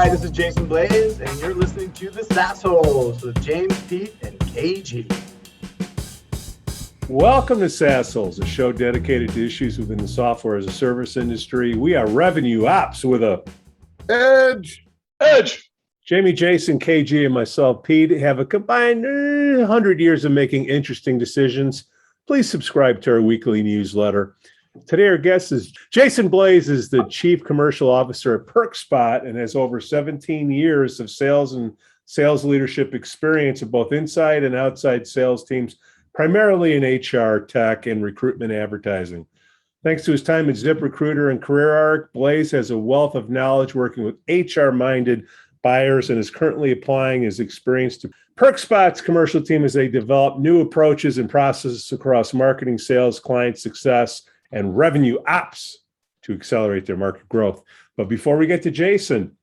Hi, this is Jason Blais, and you're listening to the SaasHoles with James, Pete, and KG. Welcome to SaasHoles, a show dedicated to issues within the software as a service industry. We are revenue ops with a Edge. Jamie, Jason, KG, and myself, Pete, have a combined 100 years of making interesting decisions. Please subscribe to our weekly newsletter. Today, our guest is Jason Blais, is the Chief Commercial Officer at PerkSpot and has over 17 years of sales and sales leadership experience of both inside and outside sales teams, primarily in HR, tech, and recruitment advertising. Thanks to his time at ZipRecruiter and CareerArc, Blais has a wealth of knowledge working with HR-minded buyers and is currently applying his experience to PerkSpot's commercial team as they develop new approaches and processes across marketing, sales, client success, and revenue ops to accelerate their market growth. But before we get to Jason,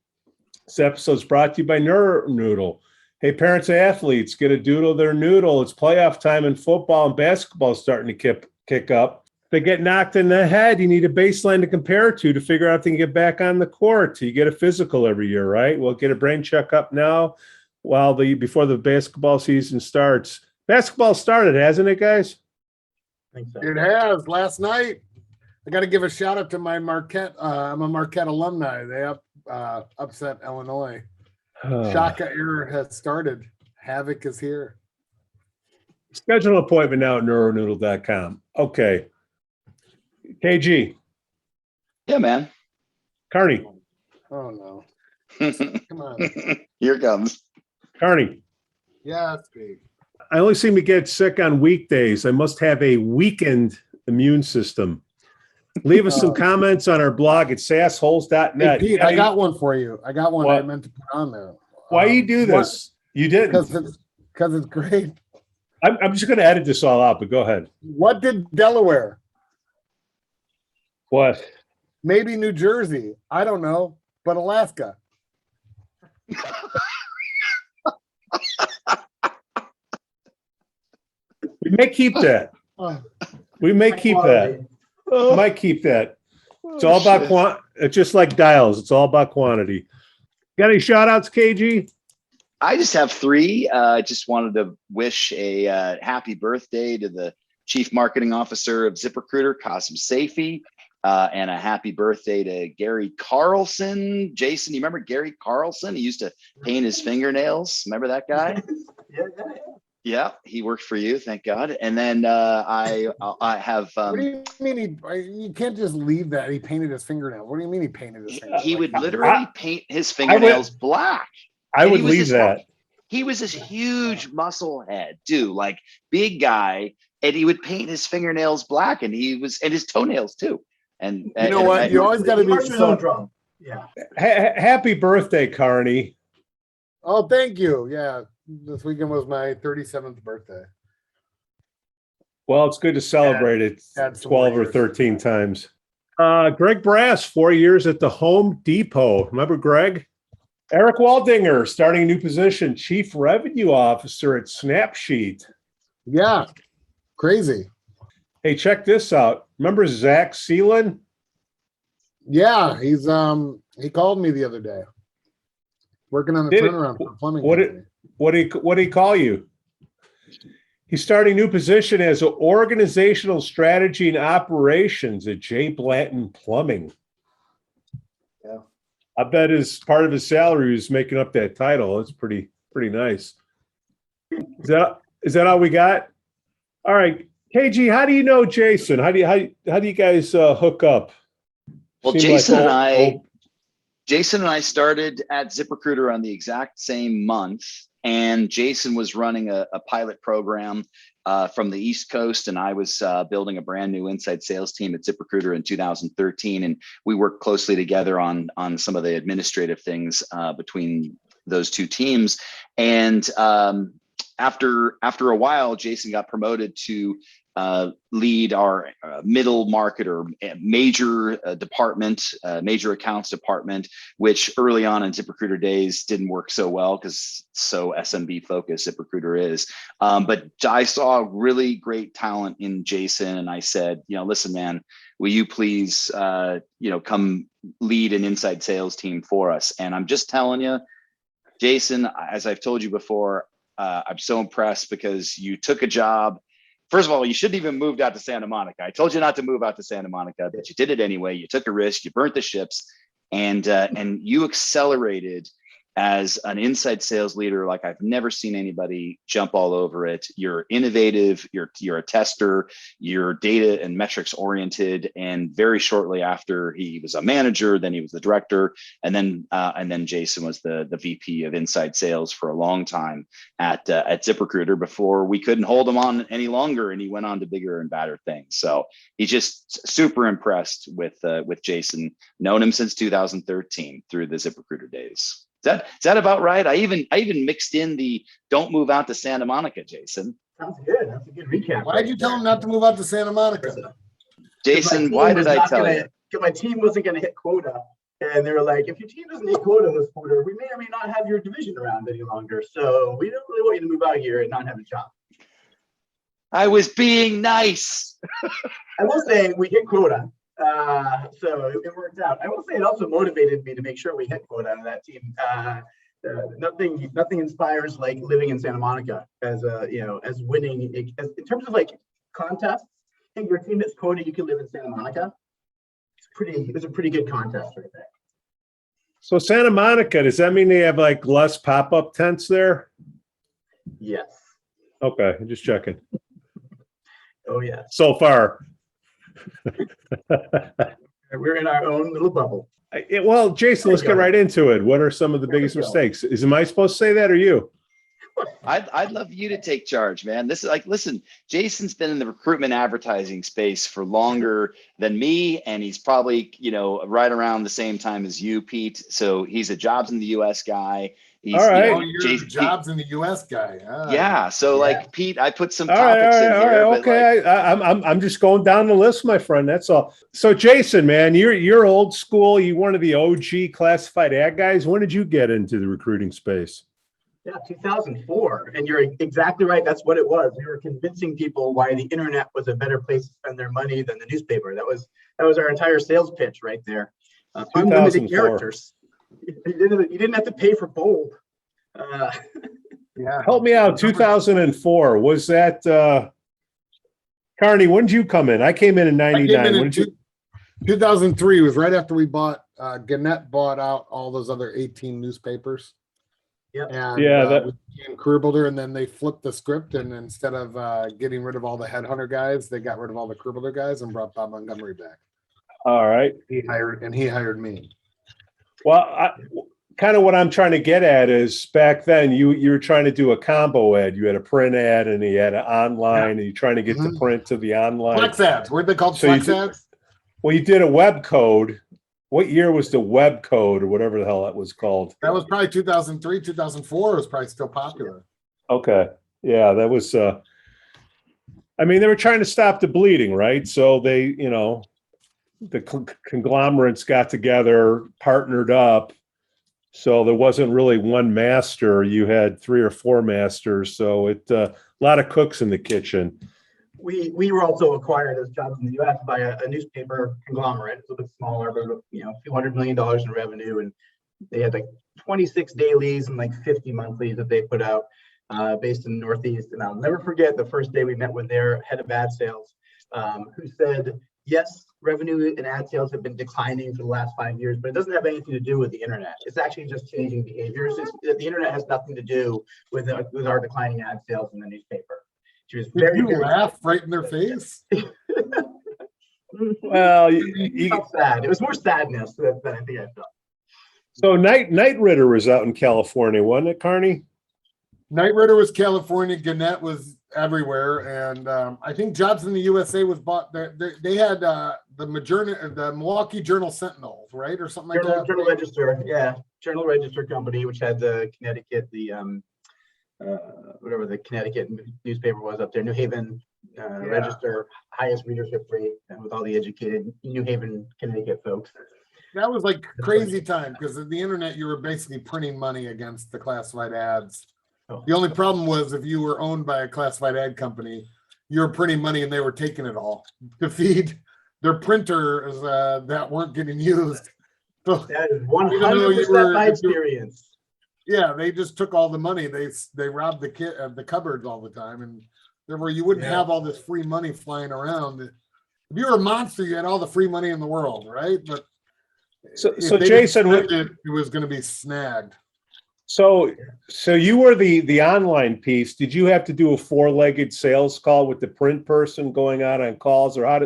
this episode is brought to you by NeuroNoodle. Hey, parents of athletes, get a doodle their noodle. It's playoff time in football and basketball starting to kick up. If they get knocked in the head, you need a baseline to compare to figure out if they can get back on the court. You get a physical every year, right? Well, get a brain checkup now before the basketball season starts. Basketball started, hasn't it, guys? I think so. It has. Last night, I got to give a shout out to my Marquette. I'm a Marquette alumni. They upset Illinois. Shaka era has started. Havoc is here. Schedule an appointment now at neuronoodle.com. Okay. KG. Yeah, man. Carney. Oh, no. Come on. Here it comes. Carney. Yeah, it's big. I only seem to get sick on weekdays. I must have a weakened immune system. Leave us some comments on our blog at SaasHoles.net. Hey, Pete, I got one for you. I got one What? I meant to put on there. Why you do this? You didn't. Because it's great. I'm just going to edit this all out, but go ahead. What did Delaware? What? Maybe New Jersey. I don't know, but Alaska. We may keep that. We may keep that. Might keep that. It's all about it's just like dials. It's all about quantity. Got any shout outs, KG? I just have three. I just wanted to wish a happy birthday to the Chief Marketing Officer of ZipRecruiter, Qasim Saifi, and a happy birthday to Gary Carlson. Jason, you remember Gary Carlson? He used to paint his fingernails. Remember that guy? Yeah. Yeah, he worked for you, thank God. And then I have. What do you mean you can't just leave that? He painted his fingernails. What do you mean he painted his fingernails? He would literally paint his fingernails black. I would leave that. He was this huge muscle head, dude, like big guy, and he would paint his fingernails black, and his toenails too. And you know what? You always got to be so drunk. Yeah. Happy birthday, Carney. Oh, thank you. Yeah, this weekend was my 37th birthday. Well, it's good to celebrate it Add some 12 more or years. 13 times. Greg Brass, 4 years at the Home Depot. Remember Greg? Eric Waldinger, starting a new position, Chief Revenue Officer at Snapsheet. Yeah, crazy. Hey, check this out. Remember Zach Seelan? Yeah, he's he called me the other day. Working on the turnaround for plumbing. What did he call you? He's starting a new position as an organizational strategy and operations at J. Blanton Plumbing. Yeah. I bet as part of his salary is making up that title. It's pretty nice. Is that all we got? All right, KG, how do you know Jason? How do you guys hook up? Well, Jason and I started at ZipRecruiter on the exact same month, and Jason was running a pilot program from the East Coast, and I was building a brand new inside sales team at ZipRecruiter in 2013, and we worked closely together on some of the administrative things between those two teams. And after a while, Jason got promoted to lead our middle market or major department, major accounts department, which early on in ZipRecruiter days didn't work so well because so SMB focused ZipRecruiter is. But I saw really great talent in Jason, and I said, listen, man, will you please, come lead an inside sales team for us? And I'm just telling you, Jason, as I've told you before, I'm so impressed because you took a job. First of all, you shouldn't even moved out to Santa Monica. I told you not to move out to Santa Monica, but you did it anyway. You took a risk, you burnt the ships, and you accelerated as an inside sales leader like I've never seen anybody jump all over it. You're innovative, you're a tester, you're data and metrics oriented, and very shortly after he was a manager, then he was the director, and then Jason was the VP of inside sales for a long time at ZipRecruiter before we couldn't hold him on any longer, and he went on to bigger and badder things. So he's just super impressed with Jason. Known him since 2013 through the ZipRecruiter days. Is that about right? I even mixed in the don't move out to Santa Monica, Jason. Sounds good. That's a good recap. Why did you tell him not to move out to Santa Monica? Jason, why did I tell you? Because my team wasn't going to hit quota. And they were like, if your team doesn't hit quota this quarter, we may or may not have your division around any longer. So we don't really want you to move out here and not have a job. I was being nice. I will say we hit quota. So it worked out. I will say it also motivated me to make sure we hit quota on that team. Nothing inspires like living in Santa Monica as winning. In terms of like contests, I think your team hits quota, you can live in Santa Monica. It was a pretty good contest right there. So Santa Monica, does that mean they have like less pop-up tents there? Yes. Okay, just checking. Oh yeah. So far. We're in our own little bubble. Well, Jason, let's get right into it. What are some of the biggest mistakes? Am I supposed to say that or you? I'd love you to take charge, man. This is like, listen, Jason's been in the recruitment advertising space for longer than me, and he's probably, right around the same time as you, Pete. So he's a jobs in the US guy. He's, all right. You're jobs in the US guy. Yeah. So like Pete, I put some topics in here. Okay. I'm just going down the list, my friend. That's all. So Jason, man, you're old school. You one of the OG classified ad guys. When did you get into the recruiting space? Yeah, 2004. And you're exactly right. That's what it was. We were convincing people why the internet was a better place to spend their money than the newspaper. That was our entire sales pitch right there. Unlimited characters. You didn't have to pay for bold. Yeah. Help me out. 2004. Was that Carney? When did you come in? I came in 99. 2003 was right after we bought Gannett bought out all those other 18 newspapers. Yep. And that became career builder, and then they flipped the script, and instead of getting rid of all the headhunter guys, they got rid of all the career builder guys and brought Bob Montgomery back. All right. He hired me. Well, kind of what I'm trying to get at is back then you were trying to do a combo ad. You had a print ad and you had an online, and you're trying to get the print to the online. Flex ads. Weren't they called flex ads? Well, you did a web code. What year was the web code or whatever the hell that was called? That was probably 2003, 2004. It was probably still popular. Okay. Yeah, that was, they were trying to stop the bleeding, right? So they, the conglomerates got together, partnered up. So there wasn't really one master. You had 3 or 4 masters. So a lot of cooks in the kitchen. We were also acquired as jobs in the US by a newspaper conglomerate. It's a bit smaller, but a few $100 million in revenue, and they had like 26 dailies and like 50 monthlies that they put out based in the Northeast. And I'll never forget the first day we met with their head of ad sales, who said, yes, revenue and ad sales have been declining for the last 5 years, but it doesn't have anything to do with the internet. It's actually just changing behaviors. The internet has nothing to do with our declining ad sales in the newspaper. She was very Did you laugh right in their face? Well, you felt sad. It was more sadness than I think I felt. So Night Ritter was out in California, wasn't it, Carney? Night Ritter was California. Gannett was everywhere, and I think Jobs in the USA was bought. They had the Milwaukee Journal Sentinel, right, or something like that. Journal Register, yeah, Journal Register company, which had the Connecticut, whatever the Connecticut newspaper was up there, New Haven register, highest readership rate with all the educated New Haven, Connecticut folks. That was like crazy time because at the internet, you were basically printing money against the classified ads. Oh. The only problem was if you were owned by a classified ad company, you were printing money and they were taking it all to feed their printers that weren't getting used. So that is 100% my experience. Yeah, they just took all the money. They robbed the cupboards all the time, and therefore you wouldn't have all this free money flying around. If you were a monster, you had all the free money in the world, right? But so Jason, it was going to be snagged. So you were the online piece. Did you have to do a 4-legged sales call with the print person going out on calls, or how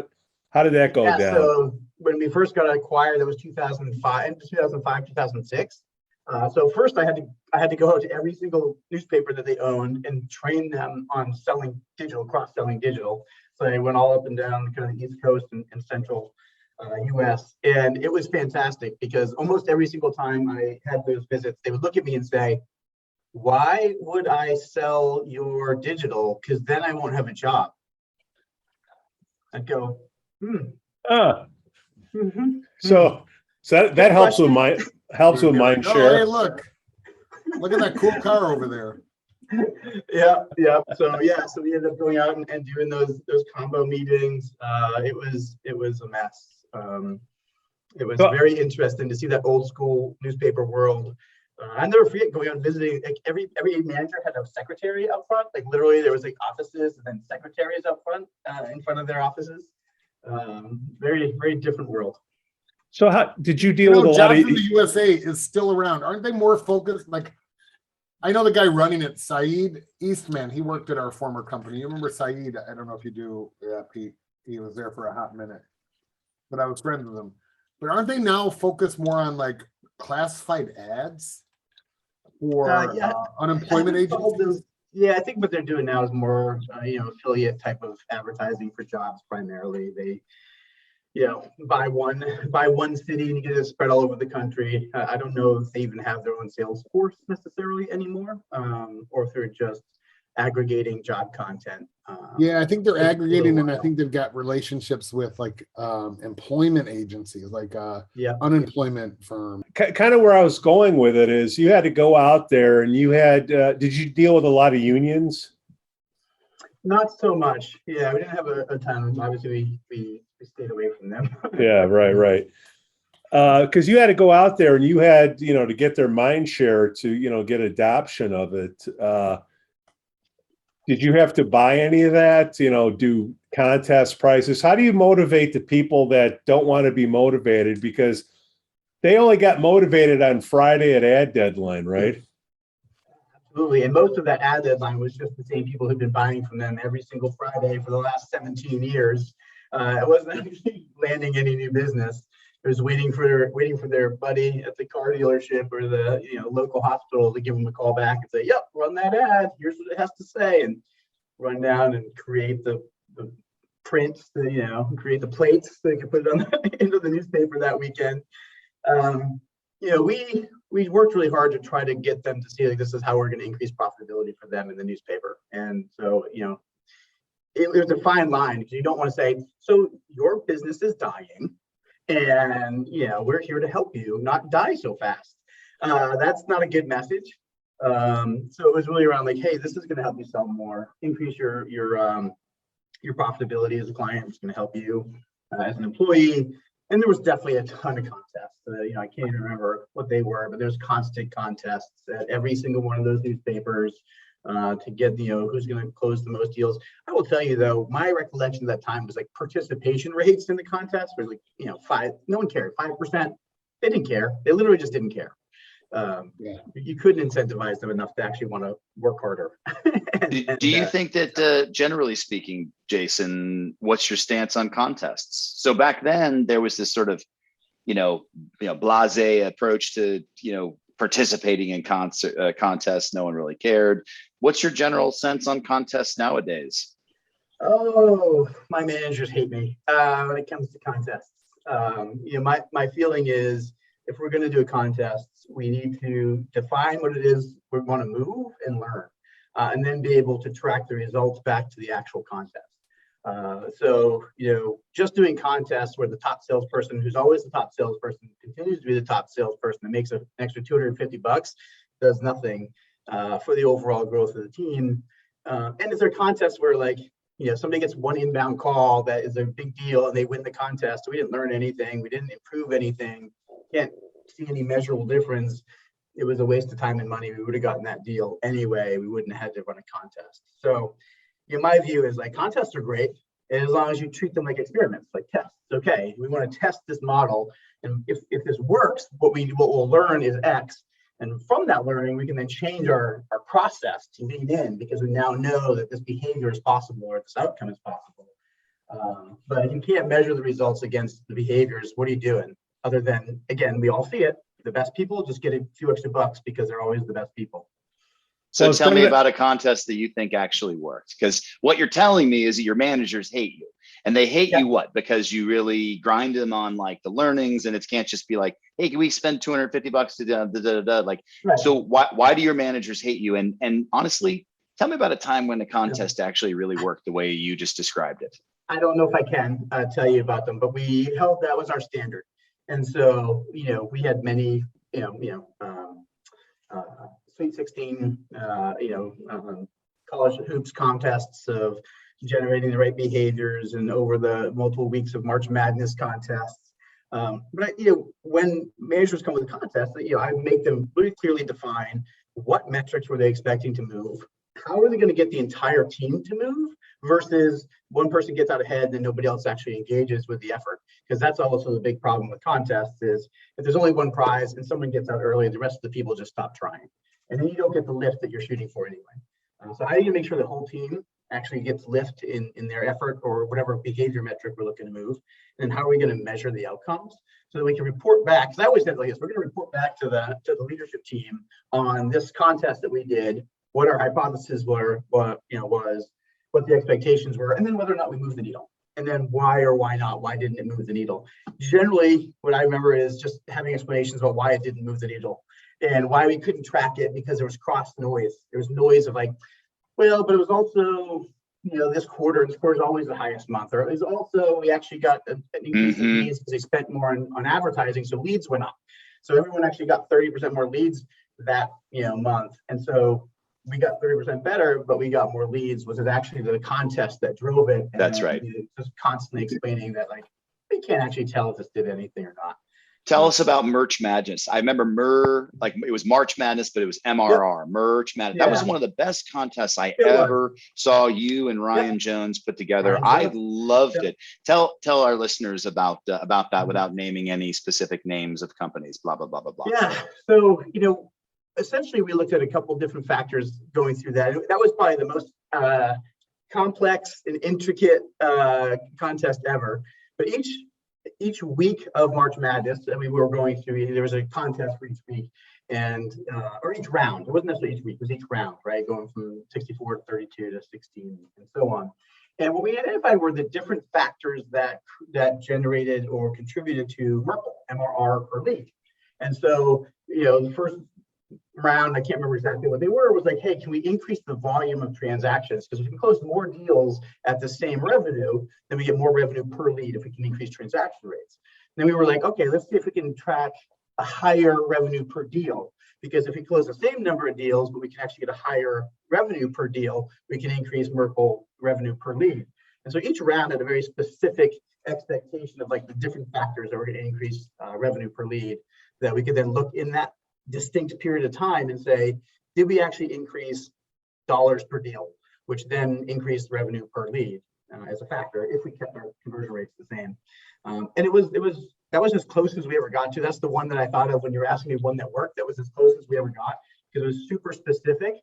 did that go down? So when we first got acquired, that was 2005, 2006. So first I had to go out to every single newspaper that they owned and train them on selling digital, cross-selling digital. So I went all up and down kind of the East Coast and central US. And it was fantastic because almost every single time I had those visits, they would look at me and say, why would I sell your digital? Because then I won't have a job. I'd go, So that helps with my mind share. Hey, look at that cool car over there. Yeah. So we ended up going out and doing those combo meetings. It was a mess. It was very interesting to see that old school newspaper world. I never forget going out and visiting. Like every manager had a secretary up front. Like literally, there was like offices and then secretaries up front in front of their offices. Very, very different world. So how did you deal with a lot of jobs in the USA is still around? Aren't they more focused? Like, I know the guy running it, Saeed Eastman. He worked at our former company. You remember Saeed? I don't know if you do. Yeah, Pete. He was there for a hot minute, but I was friends with him. But aren't they now focused more on like classified ads or unemployment agencies? Yeah, I think what they're doing now is more, affiliate type of advertising for jobs primarily. They, buy one city and you get it spread all over the country. I don't know if they even have their own sales force necessarily anymore, or if they're just aggregating job content. Yeah, I think they're aggregating, and I think they've got relationships with like employment agencies, like unemployment firm. Kind of where I was going with it is you had to go out there and you had, did you deal with a lot of unions? Not so much. Yeah, we didn't have a ton. Obviously, we stayed away from them. Yeah, right. Because you had to go out there and you had, to get their mind share to, get adoption of it. Did you have to buy any of that? Do contest prices? How do you motivate the people that don't want to be motivated? Because they only got motivated on Friday at ad deadline, right? Absolutely. And most of that ad deadline was just the same people who've been buying from them every single Friday for the last 17 years. It wasn't actually landing any new business. It was waiting for their buddy at the car dealership or the local hospital to give them a call back and say, "Yep, run that ad. Here's what it has to say," and run down and create the prints, create the plates so they could put it on into the newspaper that weekend. We worked really hard to try to get them to see like this is how we're going to increase profitability for them in the newspaper. And so it was a fine line because you don't want to say, so your business is dying and we're here to help you not die so fast. That's not a good message. So it was really around like, hey, this is going to help you sell more, increase your profitability as a client. It's going to help you as an employee. And there was definitely a ton of contests. I can't even remember what they were, but there's constant contests at every single one of those newspapers to get who's going to close the most deals. I will tell you though, my recollection of that time was like participation rates in the contest was like 5. No one cared. 5%. They didn't care. They literally just didn't care. You couldn't incentivize them enough to actually want to work harder. Do you think that generally speaking, Jason, what's your stance on contests? So back then there was this sort of blasé approach to participating in contests. No one really cared. What's your general sense on contests nowadays? Oh, my managers hate me when it comes to contests. My feeling is if we're going to do a contest, we need to define what it is we want to move and learn, and then be able to track the results back to the actual contest. So, just doing contests where the top salesperson, who's always the top salesperson, continues to be the top salesperson and makes an extra $250, does nothing for the overall growth of the team. And is there contests where somebody gets one inbound call that is a big deal and they win the contest? We didn't learn anything. We didn't improve anything. Can't see any measurable difference. It was a waste of time and money. We would have gotten that deal anyway. We wouldn't have had to run a contest. So my view is contests are great as long as you treat them like experiments, like tests. Okay, we want to test this model. And if this works, what we'll learn is X. And from that learning, we can then change our process to lean in because we now know that this behavior is possible or this outcome is possible. But if you can't measure the results against the behaviors, what are you doing? Other than, again, we all see it. The best people just get a few extra bucks because they're always the best people. So tell me about a contest that you think actually works. Because what you're telling me is that your managers hate you. And they hate you what? Because you really grind them on the learnings, and it can't just be hey, can we spend $250 to da. Right. So why do your managers hate you? And honestly, tell me about a time when the contest actually really worked the way you just described it. I don't know if I can tell you about them, but we held that was our standard. And so, we had many, Sweet 16, college hoops contests of generating the right behaviors and over the multiple weeks of March Madness contests. But when managers come with a contest, I make them really clearly define what metrics were they expecting to move, how are they going to get the entire team to move versus one person gets out ahead and nobody else actually engages with the effort. Because that's also the big problem with contests is if there's only one prize and someone gets out early, the rest of the people just stop trying. And then you don't get the lift that you're shooting for anyway. So I need to make sure the whole team actually gets lift in their effort or whatever behavior metric we're looking to move. And how are we going to measure the outcomes so that we can report back? Because I always said like this, we're going to report back to the leadership team on this contest that we did, what our hypotheses were, what the expectations were, and then whether or not we moved the needle. And then why or why not? Why didn't it move the needle? Generally, what I remember is just having explanations about why it didn't move the needle and why we couldn't track it because there was cross noise. There was noise of but it was also, this quarter is always the highest month. Or it was also, we actually got an increase in leads because they spent more on advertising. So leads went up. So everyone actually got 30% more leads that, month. And so we got 30% better, but we got more leads. Was it actually the contest that drove it? And that's right. Just constantly explaining that we can't actually tell if this did anything or not. Tell us about Merch Madness. I remember it was March Madness, but it was MRR, yep. Merch Madness. That was one of the best contests I ever saw you and Ryan Jones put together. I loved it. Tell our listeners about that without naming any specific names of companies, blah, blah, blah, blah, blah. Yeah. So, essentially we looked at a couple of different factors going through that. That was probably the most complex and intricate contest ever. But each week of March Madness, we were going through, there was a contest for each week and, or each round. It wasn't necessarily each week, it was each round, right? Going from 64 to 32 to 16 and so on. And what we identified were the different factors that generated or contributed to MRR per lead. And so, the first round, I can't remember exactly what they were, was hey, can we increase the volume of transactions? Because if we can close more deals at the same revenue, then we get more revenue per lead if we can increase transaction rates. And then we were okay, let's see if we can track a higher revenue per deal. Because if we close the same number of deals, but we can actually get a higher revenue per deal, we can increase Merkle revenue per lead. And so each round had a very specific expectation of the different factors that were going to increase revenue per lead that we could then look in that distinct period of time and say, did we actually increase dollars per deal, which then increased revenue per lead as a factor if we kept our conversion rates the same. And that was as close as we ever got to. That's the one that I thought of when you were asking me one that worked. That was as close as we ever got because it was super specific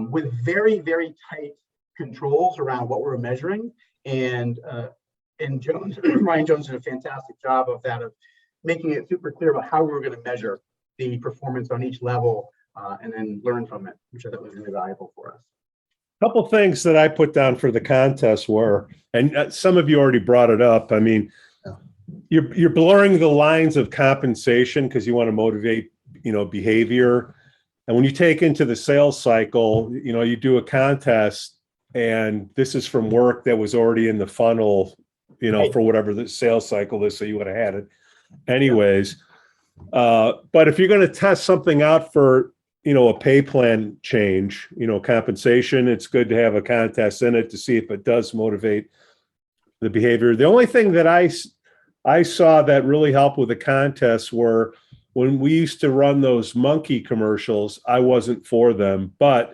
with very, very tight controls around what we were measuring. And Ryan Jones did a fantastic job of that, of making it super clear about how we were going to measure the performance on each level and then learn from it, which I thought was really valuable for us. A couple things that I put down for the contest were, and some of you already brought it up. You're blurring the lines of compensation because you want to motivate, behavior. And when you take into the sales cycle, you do a contest, and this is from work that was already in the funnel, Right. for whatever the sales cycle is. So you would have had it anyways. But if you're going to test something out for, a pay plan change, compensation, it's good to have a contest in it to see if it does motivate the behavior. The only thing that I saw that really helped with the contests were when we used to run those monkey commercials. I wasn't for them, but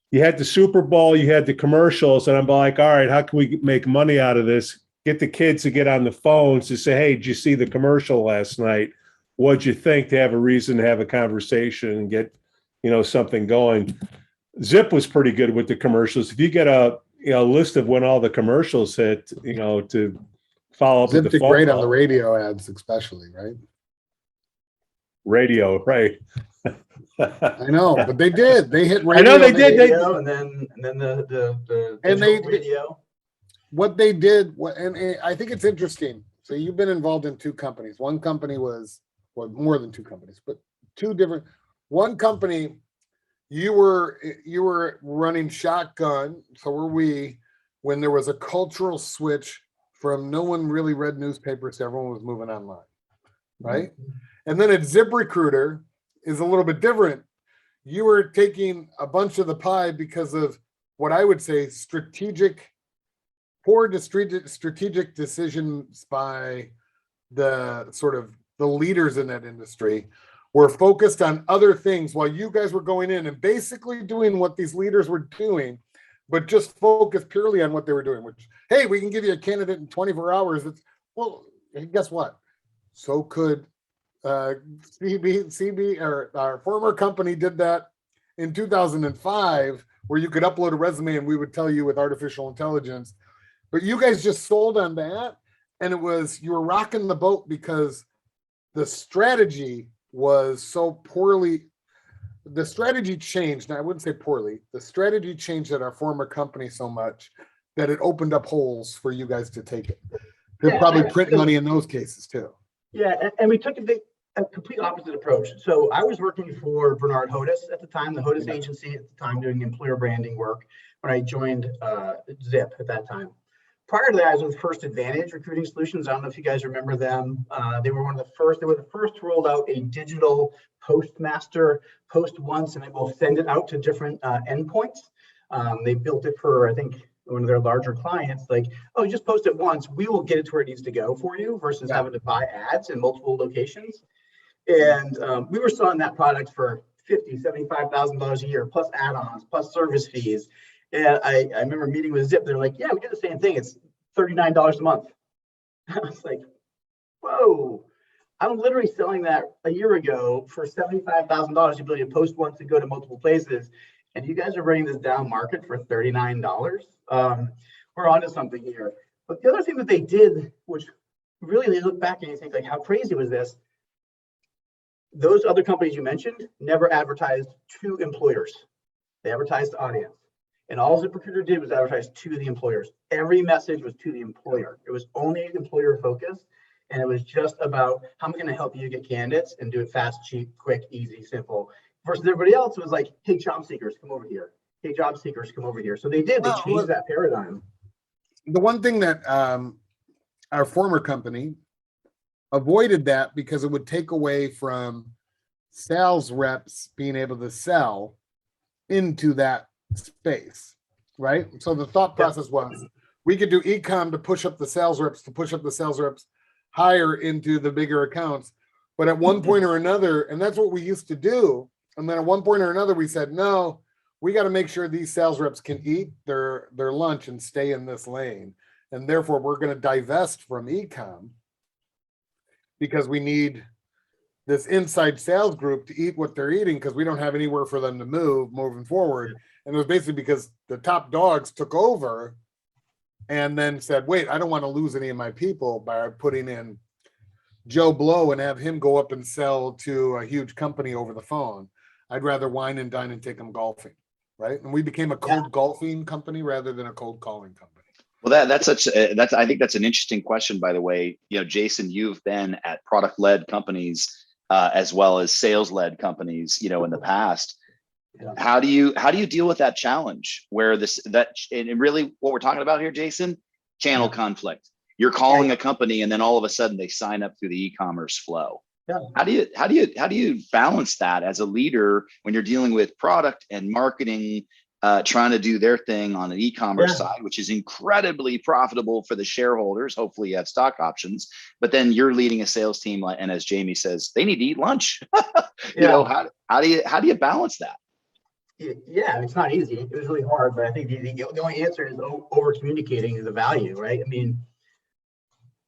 you had the Super Bowl, you had the commercials, and I'm like, all right, how can we make money out of this? Get the kids to get on the phones to say, hey, did you see the commercial last night? What'd you think? To have a reason to have a conversation and get, something going. Zip was pretty good with the commercials. If you get a list of when all the commercials hit, to follow up Zip with the did phone great on call. the radio ads, especially, right? Radio, right? I know, but they did. They hit radio. I know they did. Radio, and then the And digital radio. What they did, and I think it's interesting. So you've been involved in two companies. One company was, well, more than two companies, but two different. One company, you were running shotgun. So were we, when there was a cultural switch from no one really read newspapers to everyone was moving online, right? And then at ZipRecruiter is a little bit different. You were taking a bunch of the pie because of what I would say poor strategic decisions by the sort of the leaders in that industry were focused on other things while you guys were going in and basically doing what these leaders were doing, but just focused purely on what they were doing, which, hey, we can give you a candidate in 24 hours. Well, guess what? So could CB or our former company did that in 2005, where you could upload a resume and we would tell you with artificial intelligence. But you guys just sold on that, and you were rocking the boat because the strategy was so poorly. The strategy changed. Now, I wouldn't say poorly. The strategy changed at our former company so much that it opened up holes for you guys to take it. They'll probably print money in those cases too. Yeah, and we took a complete opposite approach. So I was working for Bernard Hodis at the time, the Hodis agency at the time, doing employer branding work when I joined Zip at that time. Prior to that, I was with First Advantage Recruiting Solutions. I don't know if you guys remember them. They were one of the first. They were the first to roll out a digital postmaster, post once, and it will send it out to different endpoints. They built it for, I think, one of their larger clients. Like, oh, just post it once. We will get it to where it needs to go for you versus having to buy ads in multiple locations. And we were selling that product for $50,000, $75,000 a year, plus add-ons, plus service fees. And I remember meeting with Zip. They're like, yeah, we do the same thing. It's $39 a month. I was like, whoa, I'm literally selling that a year ago for $75,000, the ability to post once and go to multiple places. And you guys are bringing this down market for $39. We're onto something here. But the other thing that they did, which really they look back and you think, like, how crazy was this? Those other companies you mentioned never advertised to employers. They advertised to audience. And all ZipRecruiter did was advertise to the employers. Every message was to the employer. It was only employer focused. And it was just about how I'm going to help you get candidates and do it fast, cheap, quick, easy, simple. Versus everybody else, it was like, hey, job seekers, come over here. Hey, job seekers, come over here. So they did. They changed that paradigm. The one thing that our former company avoided that because it would take away from sales reps being able to sell into that space, right? So the thought process was we could do e-com to push up the sales reps, higher into the bigger accounts. But at one point or another, and that's what we used to do. And then at one point or another, we said, no, we got to make sure these sales reps can eat their lunch and stay in this lane. And therefore, we're going to divest from e-com because we need this inside sales group to eat what they're eating because we don't have anywhere for them to move moving forward. And it was basically because the top dogs took over and then said, wait, I don't want to lose any of my people by putting in Joe Blow and have him go up and sell to a huge company over the phone. I'd rather wine and dine and take them golfing, right? And we became a cold golfing company rather than a cold calling company. Well, I think that's an interesting question, by the way. Jason, you've been at product-led companies as well as sales-led companies, in the past. How do you deal with that challenge where and really what we're talking about here, Jason, channel conflict. You're calling a company and then all of a sudden they sign up through the e-commerce flow. Yeah. How do you balance that as a leader when you're dealing with product and marketing, trying to do their thing on an e-commerce side, which is incredibly profitable for the shareholders. Hopefully you have stock options, but then you're leading a sales team. And as Jamie says, they need to eat lunch. You know, how do you balance that? Yeah, it's not easy. It was really hard, but I think the only answer is over communicating the value, right? I mean,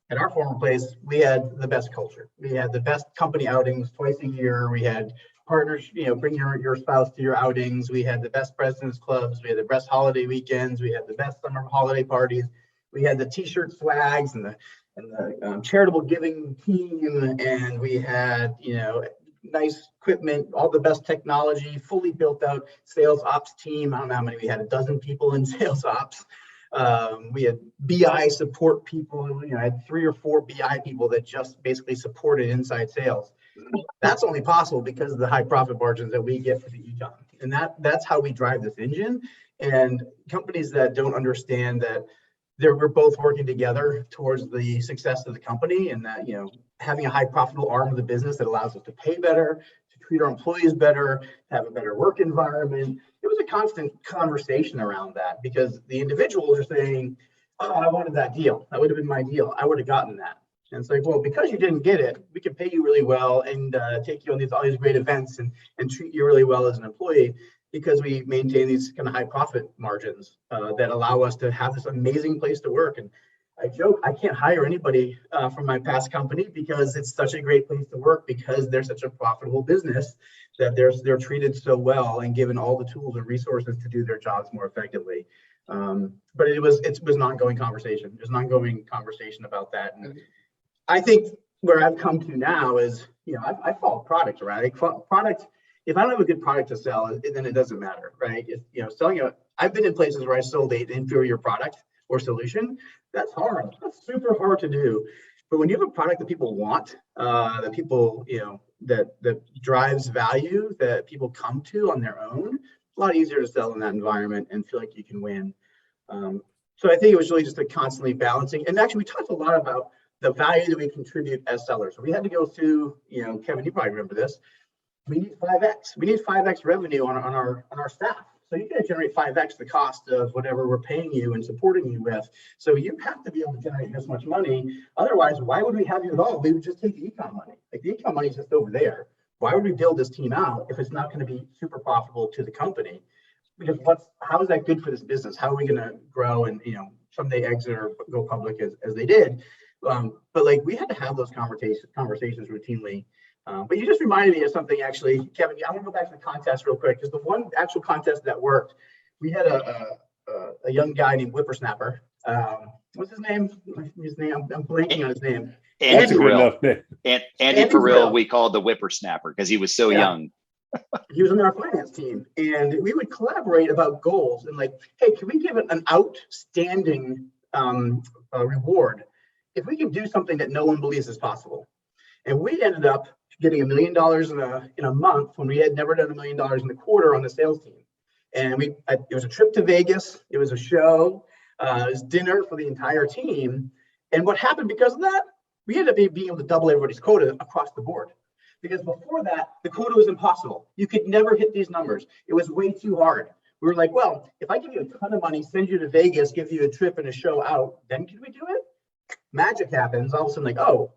at our former place, we had the best culture. We had the best company outings twice a year. We had partners, bring your spouse to your outings. We had the best presidents clubs. We had the best holiday weekends. We had the best summer holiday parties. We had the t-shirt swags and the charitable giving team. And we had, nice equipment, all the best technology, fully built out sales ops team. I don't know how many we had, 12 people in sales ops. We had BI support people. I had 3 or 4 BI people that just basically supported inside sales. That's only possible because of the high profit margins that we get for the e-com. And that's how we drive this engine. And companies that don't understand that we're both working together towards the success of the company, and that, having a high profitable arm of the business that allows us to pay better, to treat our employees better, have a better work environment. It was a constant conversation around that because the individuals are saying, oh, I wanted that deal. That would have been my deal. I would have gotten that. And it's like, well, because you didn't get it, we can pay you really well and take you on all these great events and treat you really well as an employee, because we maintain these kind of high profit margins that allow us to have this amazing place to work. And I joke, I can't hire anybody from my past company because it's such a great place to work, because they're such a profitable business that they're treated so well and given all the tools and resources to do their jobs more effectively. But it was an ongoing conversation. There's an ongoing conversation about that. And I think where I've come to now is, I follow product, right? Product. If I don't have a good product to sell, then it doesn't matter, right? I've been in places where I sold an inferior product or solution. That's hard. That's super hard to do. But when you have a product that people want, that people, that drives value, that people come to on their own, it's a lot easier to sell in that environment and feel like you can win. So I think it was really just a constantly balancing. And actually, we talked a lot about the value that we contribute as sellers. So we had to go through, Kevin, you probably remember this. We need 5x. We need 5x revenue on our staff. So you got to generate 5x the cost of whatever we're paying you and supporting you with. So you have to be able to generate this much money. Otherwise, why would we have you at all? We would just take the e-com money. Like, the e-com money is just over there. Why would we build this team out if it's not going to be super profitable to the company? Because how is that good for this business? How are we going to grow and someday exit or go public as they did? But like, we had to have those conversations routinely. But you just reminded me of something, actually, Kevin. I want to go back to the contest real quick, because the one actual contest that worked, we had a young guy named Whippersnapper. What's his name? I'm blanking on his name. Andy Perrill. Andy Perrill, Perrill. We called the Whippersnapper because he was so young. He was on our finance team, and we would collaborate about goals and like, hey, can we give it an outstanding reward if we can do something that no one believes is possible? And we ended up getting $1 million in a month when we had never done $1 million in a quarter on the sales team. And it was a trip to Vegas. It was a show. It was dinner for the entire team. And what happened because of that? We ended up being able to double everybody's quota across the board. Because before that, the quota was impossible. You could never hit these numbers. It was way too hard. We were like, well, if I give you a ton of money, send you to Vegas, give you a trip and a show out, then can we do it? Magic happens. All of a sudden, like, oh,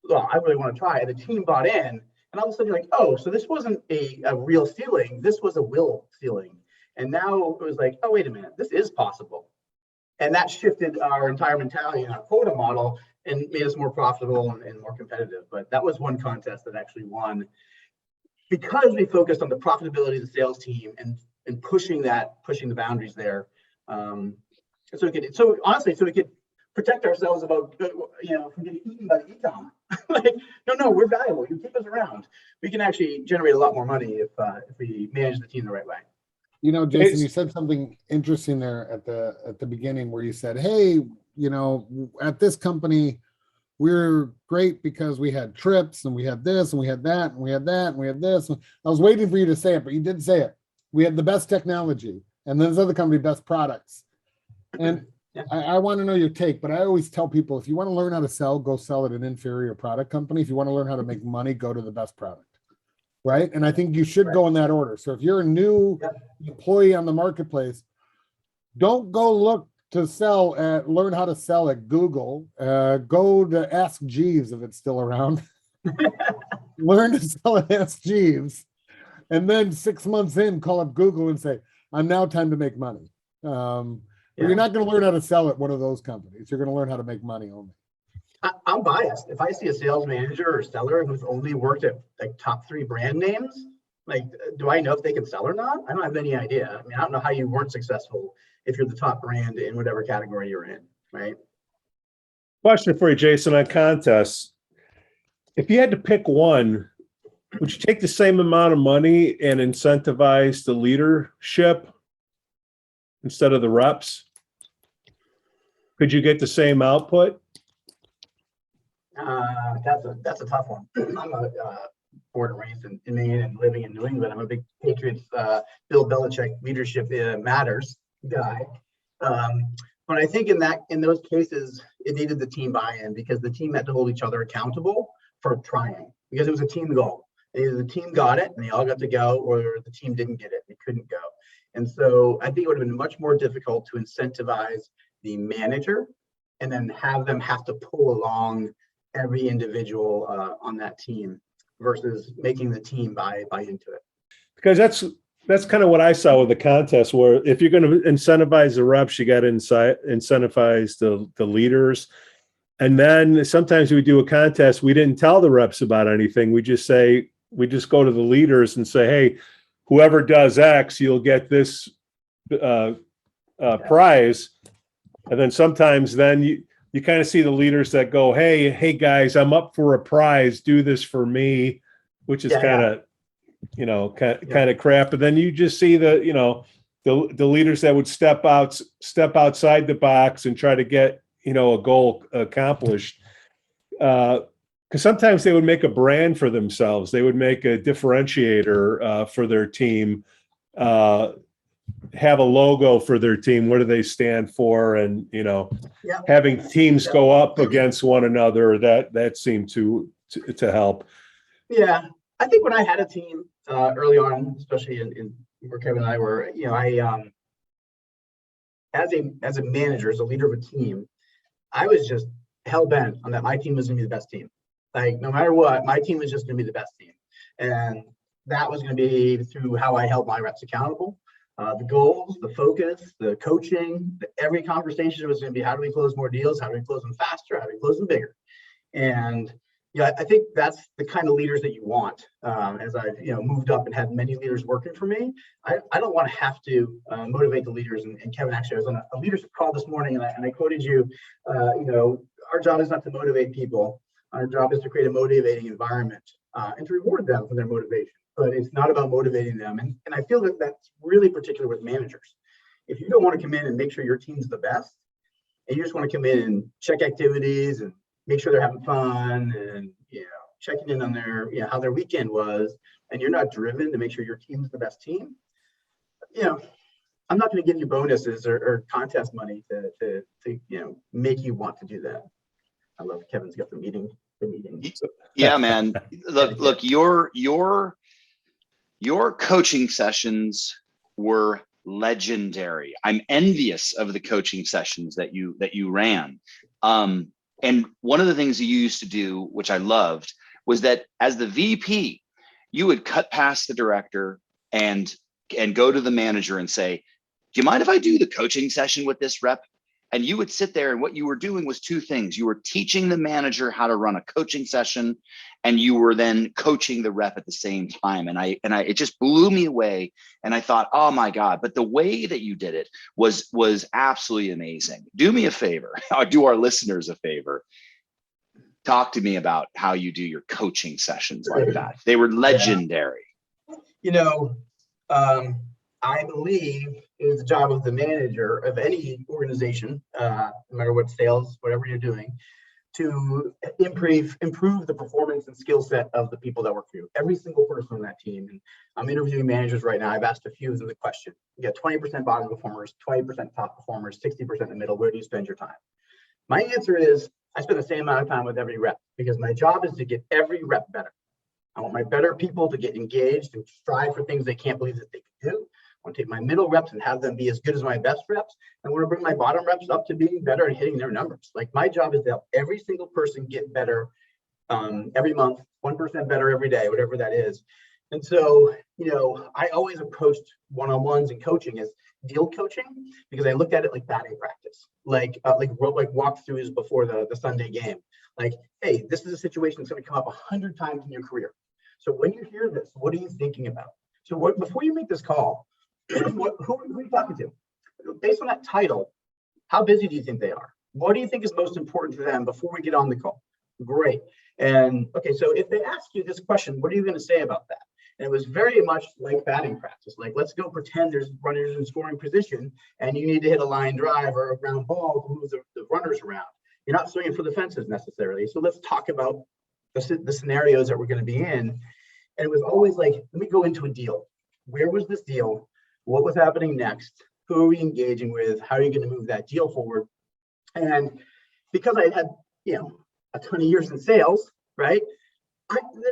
well, I really want to try it. The team bought in, and all of a sudden you're like, oh, so this wasn't a real ceiling. This was a will ceiling. And now it was like, oh, wait a minute, this is possible. And that shifted our entire mentality and our quota model and made us more profitable and more competitive. But that was one contest that actually won because we focused on the profitability of the sales team and pushing the boundaries there. So we could protect ourselves about, from getting eaten by the e-com. Like, no, we're valuable. You keep us around. We can actually generate a lot more money if we manage the team the right way. Jason, you said something interesting there at the beginning where you said, hey, at this company, we're great because we had trips and we had this and we had that and we had that and we had this. I was waiting for you to say it, but you did say it. We had the best technology, and then this other company, best products. And I want to know your take, but I always tell people, if you want to learn how to sell, go sell at an inferior product company. If you want to learn how to make money, go to the best product. Right. And I think you should go in that order. So if you're a new employee on the marketplace, don't go look to learn how to sell at Google. Go to Ask Jeeves if it's still around. Learn to sell at Ask Jeeves. And then 6 months in, call up Google and say, I'm now time to make money. You're not going to learn how to sell at one of those companies. You're going to learn how to make money only. I'm biased. If I see a sales manager or seller who's only worked at like top 3 brand names, like, do I know if they can sell or not? I don't have any idea. I mean, I don't know how you weren't successful if you're the top brand in whatever category you're in, right? Question for you, Jason, on contests. If you had to pick one, would you take the same amount of money and incentivize the leadership instead of the reps? Could you get the same output? That's a tough one. I'm a born and raised in Maine and living in New England. I'm a big Patriots, Bill Belichick leadership matters guy. But I think in those cases, it needed the team buy-in because the team had to hold each other accountable for trying, because it was a team goal. Either the team got it and they all got to go, or the team didn't get it, they couldn't go. And so I think it would have been much more difficult to incentivize the manager and then have them have to pull along every individual on that team versus making the team buy into it. Because that's kind of what I saw with the contest, where if you're going to incentivize the reps, you got to incentivize the leaders. And then sometimes we do a contest, we didn't tell the reps about anything. We just go to the leaders and say, hey, whoever does X, you'll get this prize. And then sometimes you kind of see the leaders that go, hey guys, I'm up for a prize. Do this for me, which is kind of crap. But then you just see the leaders that would step outside the box and try to get, a goal accomplished. Because sometimes they would make a brand for themselves. They would make a differentiator for their team, have a logo for their team. What do they stand for? And, having teams go up against one another, that seemed to help. Yeah. I think when I had a team early on, especially in where Kevin and I were, I as a manager, as a leader of a team, I was just hell bent on that my team was going to be the best team. Like, no matter what, my team was just going to be the best team. And that was going to be through how I held my reps accountable. The goals, the focus, the coaching, every conversation was going to be, how do we close more deals? How do we close them faster? How do we close them bigger? And I think that's the kind of leaders that you want. As I've moved up and had many leaders working for me, I don't want to have to motivate the leaders. And Kevin, actually, I was on a leadership call this morning, and I quoted you. Our job is not to motivate people. Our job is to create a motivating environment and to reward them for their motivation. But it's not about motivating them. And I feel that that's really particular with managers. If you don't want to come in and make sure your team's the best, and you just want to come in and check activities and make sure they're having fun and, checking in on their, how their weekend was, and you're not driven to make sure your team's the best team, I'm not going to give you bonuses or contest money to make you want to do that. I love Kevin's got the meeting. Yeah, man. Look, your coaching sessions were legendary. I'm envious of the coaching sessions that you ran. And one of the things you used to do, which I loved, was that as the VP, you would cut past the director and go to the manager and say, do you mind if I do the coaching session with this rep? And you would sit there, and what you were doing was two things. You were teaching the manager how to run a coaching session, and you were then coaching the rep at the same time. And it just blew me away. And I thought, oh my God, but the way that you did it was absolutely amazing. Do me a favor, or do our listeners a favor. Talk to me about how you do your coaching sessions like that. They were legendary. I believe it is the job of the manager of any organization, no matter what sales, whatever you're doing, to improve the performance and skill set of the people that work for you. Every single person on that team. And I'm interviewing managers right now. I've asked a few of them the question. You got 20% bottom performers, 20% top performers, 60% in the middle. Where do you spend your time? My answer is I spend the same amount of time with every rep because my job is to get every rep better. I want my better people to get engaged and strive for things they can't believe that they can do. I want to take my middle reps and have them be as good as my best reps. I want to bring my bottom reps up to being better and hitting their numbers. Like my job is to help every single person get better every month, 1% better every day, whatever that is. And so, I always approached one-on-ones and coaching as deal coaching because I looked at it like batting practice, like walkthroughs before the Sunday game. Like, hey, this is a situation that's going to come up 100 times in your career. So when you hear this, what are you thinking about? So before you make this call, who are you talking to? Based on that title, how busy do you think they are? What do you think is most important to them before we get on the call? Great. And okay, so if they ask you this question, what are you going to say about that? And it was very much like batting practice. Like, let's go pretend there's runners in scoring position and you need to hit a line drive or a ground ball to move the runners around. You're not swinging for the fences necessarily. So let's talk about the scenarios that we're going to be in. And it was always like, let me go into a deal. Where was this deal? What was happening next? Who are we engaging with? How are you going to move that deal forward? And because I had, a ton of years in sales, right?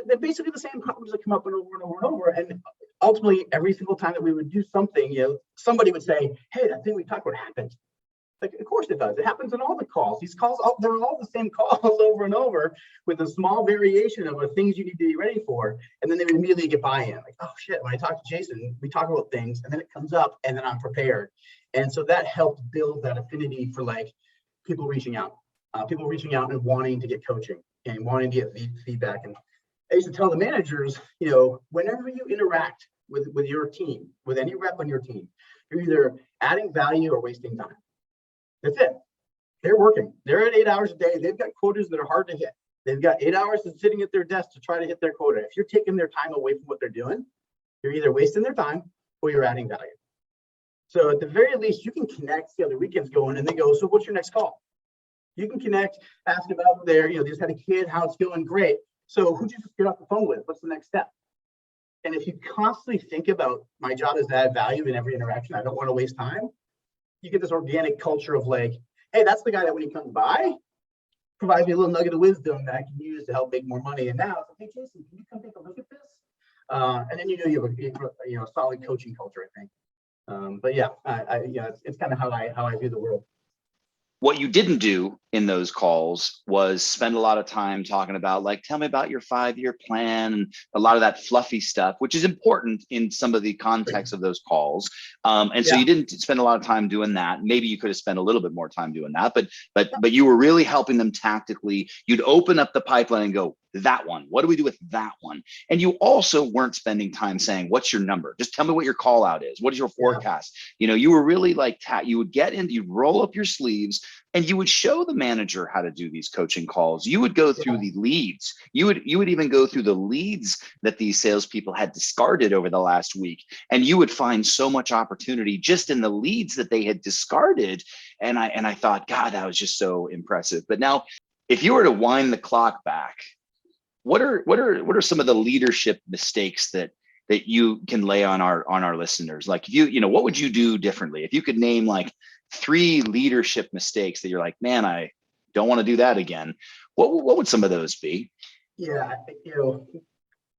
They're basically the same problems that come up and over and over and over. And ultimately, every single time that we would do something, somebody would say, hey, that thing we talked about happened. Like, of course it does. It happens in all the calls. These calls, they're all the same calls over and over with a small variation of the things you need to be ready for. And then they would immediately get buy-in. Like, oh shit, when I talk to Jason, we talk about things and then it comes up and then I'm prepared. And so that helped build that affinity for like people reaching out and wanting to get coaching and wanting to get feedback. And I used to tell the managers, whenever you interact with your team, with any rep on your team, you're either adding value or wasting time. That's it. They're working. They're at 8 hours a day. They've got quotas that are hard to hit. They've got 8 hours of sitting at their desk to try to hit their quota. If you're taking their time away from what they're doing, you're either wasting their time or you're adding value. So at the very least, you can connect, see how the weekend's going, and then go, so what's your next call? You can connect, ask about they just had a kid, how it's going, great. So who'd you just get off the phone with? What's the next step? And if you constantly think about my job is to add value in every interaction, I don't want to waste time, you get this organic culture of like, hey, that's the guy that when he comes by, provides me a little nugget of wisdom that I can use to help make more money. And now it's like, hey, Jason, can you come take a look at this? And then you have a solid coaching culture, I think. But yeah, it's kind of how I view the world. What you didn't do in those calls was spend a lot of time talking about, like, tell me about your 5-year plan and a lot of that fluffy stuff, which is important in some of the context of those calls. So you didn't spend a lot of time doing that. Maybe you could have spent a little bit more time doing that, but you were really helping them tactically. You'd open up the pipeline and go, that one, what do we do with that one? And you also weren't spending time saying, what's your number? Just tell me what your call out is. What is your forecast? You were really like, you would get in, you'd roll up your sleeves and you would show the manager how to do these coaching calls. You would go through the leads. You would even go through the leads that these salespeople had discarded over the last week. And you would find so much opportunity just in the leads that they had discarded. And I thought, God, that was just so impressive. But now, if you were to wind the clock back, what are some of the leadership mistakes that you can lay on our listeners? Like, what would you do differently? If you could name like 3 leadership mistakes that you're like, man, I don't want to do that again. What would some of those be? Yeah, I think,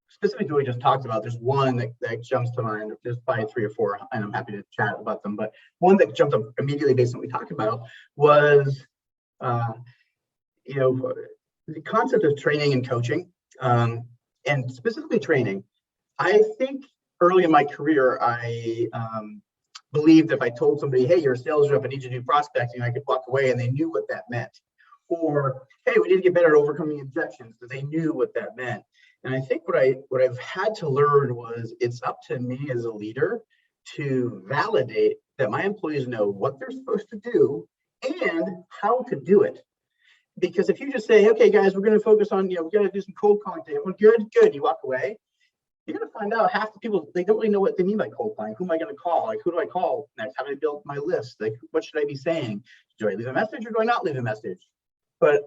specifically what we just talked about, there's one that jumps to mind. There's probably 3 or 4, and I'm happy to chat about them. But one that jumped up immediately based on what we talked about was, the concept of training and coaching, and specifically training. I think early in my career, I believed if I told somebody, hey, you're a sales rep, I need you to do prospecting, I could walk away and they knew what that meant. Or, hey, we need to get better at overcoming objections, because they knew what that meant. And I think what I've had to learn was it's up to me as a leader to validate that my employees know what they're supposed to do and how to do it. Because if you just say, okay, guys, we're going to focus on, we're going to do some cold calling today. Well, good. You walk away. You're going to find out half the people, they don't really know what they mean by cold calling. Who am I going to call? Like, who do I call next? How do I build my list? Like, what should I be saying? Do I leave a message or do I not leave a message? But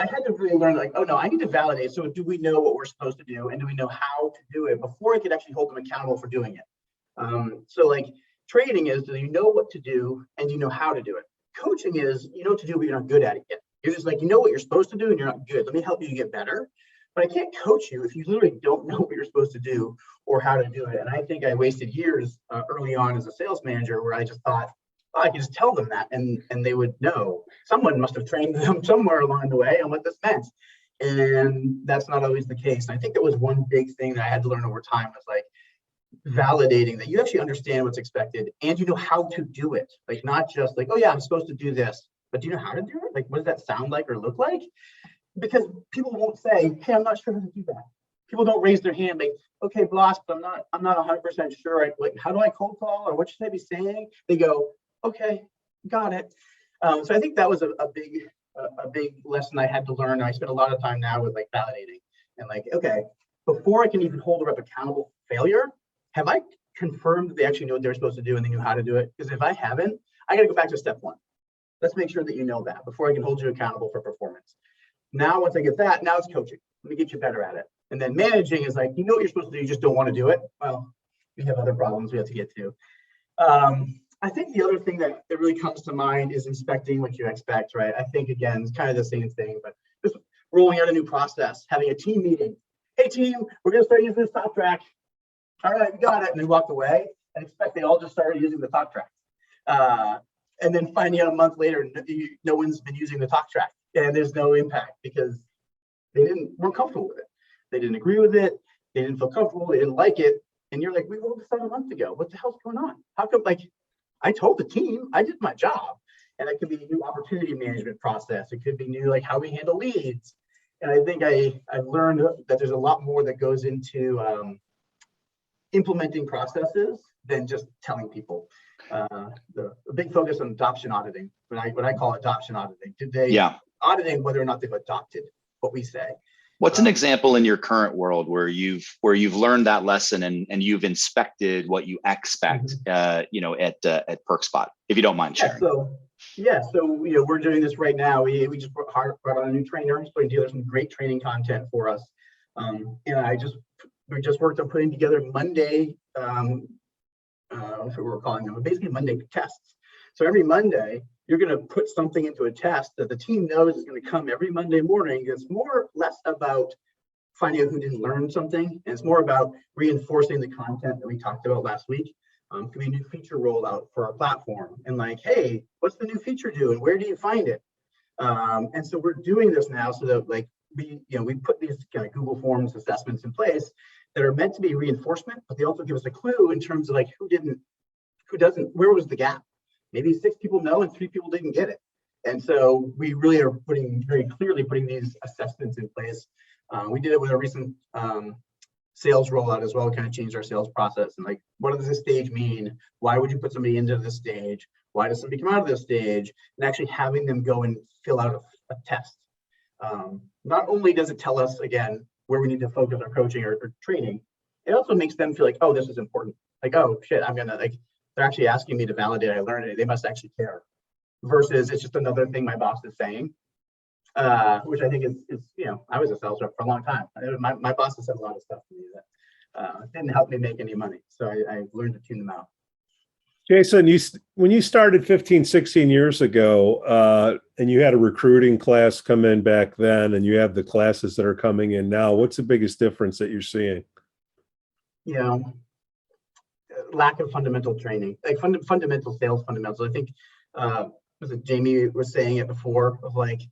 I had to really learn like, oh no, I need to validate. So do we know what we're supposed to do? And do we know how to do it before I could actually hold them accountable for doing it? So like trading is, do you know what to do and you know how to do it? Coaching is, you know what to do, but you're not good at it yet. You're just like, you know what you're supposed to do and you're not good. Let me help you get better. But I can't coach you if you literally don't know what you're supposed to do or how to do it. And I think I wasted years early on as a sales manager where I just thought, oh, I could just tell them that and they would know. Someone must have trained them somewhere along the way on what this meant. And that's not always the case. And I think that was one big thing that I had to learn over time was like validating that you actually understand what's expected and you know how to do it. Like not just like, oh yeah, I'm supposed to do this, but do you know how to do it? Like, what does that sound like or look like? Because people won't say, hey, I'm not sure how to do that. People don't raise their hand like, okay, Blais, but I'm not 100% sure. Like, how do I cold call or what should I be saying? They go, okay, got it. So I think that was a big lesson I had to learn. I spend a lot of time now with like validating and like, okay, before I can even hold a rep accountable for failure, have I confirmed that they actually know what they're supposed to do and they knew how to do it? Because if I haven't, I got to go back to step one. Let's make sure that you know that before I can hold you accountable for performance. Now, once I get that, now it's coaching. Let me get you better at it. And then managing is like, you know what you're supposed to do, you just don't want to do it. Well, we have other problems we have to get to. I think the other thing that really comes to mind is inspecting what you expect, right? I think, again, it's kind of the same thing, but just rolling out a new process, having a team meeting. Hey, team, we're going to start using this talk track. All right, we got it. And they walked away and expect they all just started using the talk track. And then finding out a month later, no one's been using the talk track and there's no impact because they weren't comfortable with it. They didn't agree with it. They didn't feel comfortable. They didn't like it. And you're like, we rolled this out a month ago. What the hell's going on? How come, like, I told the team, I did my job. And it could be a new opportunity management process. It could be new, like how we handle leads. And I think I've learned that there's a lot more that goes into implementing processes than just telling people. The big focus on adoption auditing, what I call adoption auditing. Did they auditing whether or not they've adopted what we say? What's an example in your current world where you've learned that lesson and you've inspected what you expect, at PerkSpot, if you don't mind sharing? So we're doing this right now. We just brought on a new trainer. He's putting together some great training content for us. And we just worked on putting together Monday. What we're calling them, basically Monday tests. So every Monday, you're going to put something into a test that the team knows is going to come every Monday morning. It's less about finding out who didn't learn something, and it's more about reinforcing the content that we talked about last week. Could be a new feature rollout for our platform, and like, hey, what's the new feature do, and where do you find it? And so we're doing this now so that like we put these kind of Google Forms assessments in place that are meant to be reinforcement, but they also give us a clue in terms of like who doesn't, where was the gap? Maybe 6 people know and 3 people didn't get it. And so we really are very clearly putting these assessments in place. We did it with a recent sales rollout as well, kind of changed our sales process. And like, what does this stage mean? Why would you put somebody into this stage? Why does somebody come out of this stage? And actually having them go and fill out a test. Not only does it tell us, again, where we need to focus our coaching or training, it also makes them feel like, oh, this is important. Like, oh shit, they're actually asking me to validate I learned it. They must actually care. Versus it's just another thing my boss is saying, which I think is I was a sales rep for a long time. My boss has said a lot of stuff to me that didn't help me make any money. So I learned to tune them out. Jason, when you started 15, 16 years ago, and you had a recruiting class come in back then, and you have the classes that are coming in now, what's the biggest difference that you're seeing? Lack of fundamental training, like fundamental sales fundamentals. I think was it Jamie was saying it before of like,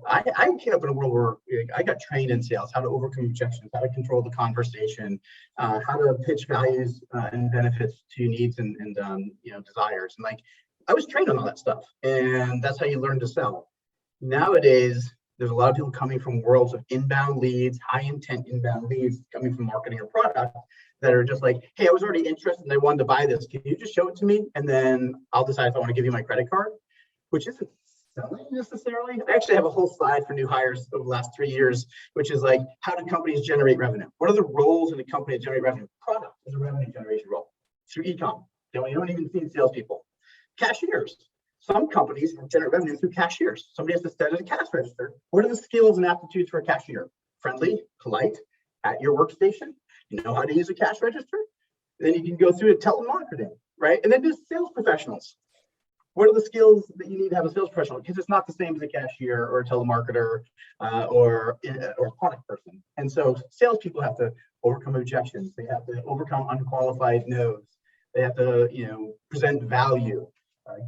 I came up in a world where I got trained in sales, how to overcome objections, how to control the conversation, how to pitch values and benefits to needs and desires. And like, I was trained on all that stuff, and that's how you learn to sell. Nowadays, there's a lot of people coming from worlds of inbound leads, high intent inbound leads coming from marketing or product that are just like, hey, I was already interested and I wanted to buy this. Can you just show it to me? And then I'll decide if I want to give you my credit card, which isn't selling necessarily. I actually have a whole slide for new hires over the last 3 years, which is like, how do companies generate revenue? What are the roles in a company to generate revenue? Product is a revenue generation role through e-com. You don't even see salespeople. Cashiers. Some companies generate revenue through cashiers. Somebody has to stand at a cash register. What are the skills and aptitudes for a cashier? Friendly, polite, at your workstation. You know how to use a cash register. Then you can go through to telemarketing, right? And then there's sales professionals. What are the skills that you need to have a sales professional? Because it's not the same as a cashier or a telemarketer or a product person. And so salespeople have to overcome objections. They have to overcome unqualified no's. They have to, present value,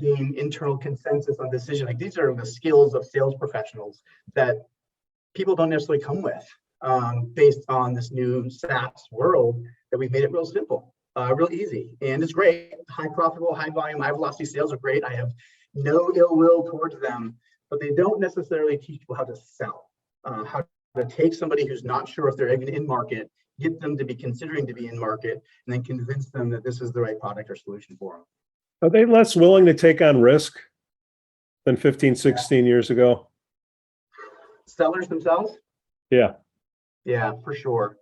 gain internal consensus on decision. Like these are the skills of sales professionals that people don't necessarily come with based on this new SaaS world that we've made it real simple. Real easy, and it's great. High profitable, high volume, high velocity sales are great. I have no ill will towards them, but they don't necessarily teach people how to sell, how to take somebody who's not sure if they're even in market, get them to be considering to be in market, and then convince them that this is the right product or solution for them. Are they less willing to take on risk than 15, 16 years ago? Sellers themselves? Yeah. Yeah, for sure.